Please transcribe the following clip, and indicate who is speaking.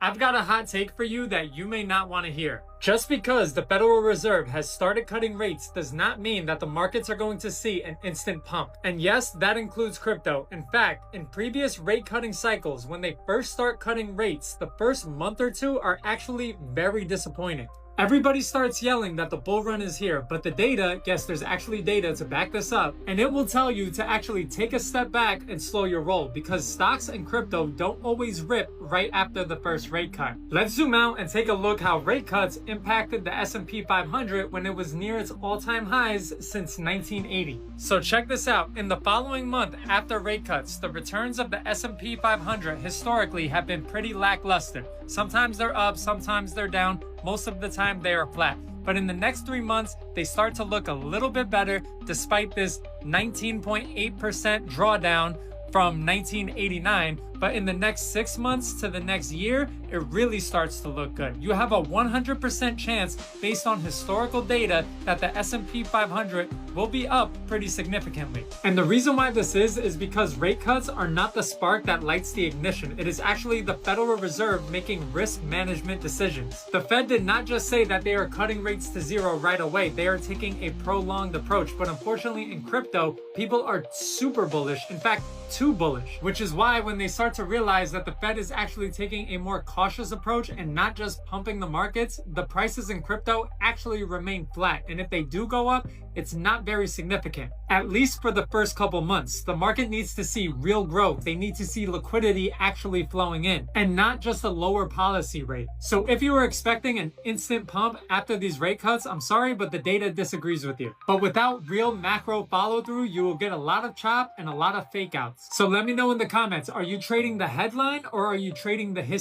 Speaker 1: I've got a hot take for you that you may not want to hear. Just because the Federal Reserve has started cutting rates does not mean that the markets are going to see an instant pump. And yes, that includes crypto. In fact, in previous rate cutting cycles, when they first start cutting rates, the first month or two are actually very disappointing. Everybody starts yelling that the bull run is here, but the data, yes, there's actually data to back this up, and it will tell you to actually take a step back and slow your roll because stocks and crypto don't always rip right after the first rate cut. Let's zoom out and take a look how rate cuts impacted the S&P 500 when it was near its all-time highs since 1980. So check this out. In the following month after rate cuts, the returns of the S&P 500 historically have been pretty lackluster. Sometimes they're up, sometimes they're down. Most of the time they are flat. But in the next 3 months, they start to look a little bit better despite this 19.8% drawdown from 1989. But in the next 6 months to the next year, it really starts to look good. You have a 100% chance based on historical data that the S&P 500 will be up pretty significantly. And the reason why this is because rate cuts are not the spark that lights the ignition. It is actually the Federal Reserve making risk management decisions. The Fed did not just say that they are cutting rates to zero right away. They are taking a prolonged approach. But unfortunately in crypto, people are super bullish. In fact, too bullish, which is why when they start to realize that the Fed is actually taking a more cautious approach and not just pumping the markets, the prices in crypto actually remain flat. And if they do go up, it's not very significant, at least for the first couple months. The market needs to see real growth. They need to see liquidity actually flowing in and not just a lower policy rate. So if you were expecting an instant pump after these rate cuts, I'm sorry, but the data disagrees with you. But without real macro follow through, you will get a lot of chop and a lot of fake outs. So let me know in the comments, are you trading the headline or are you trading the history?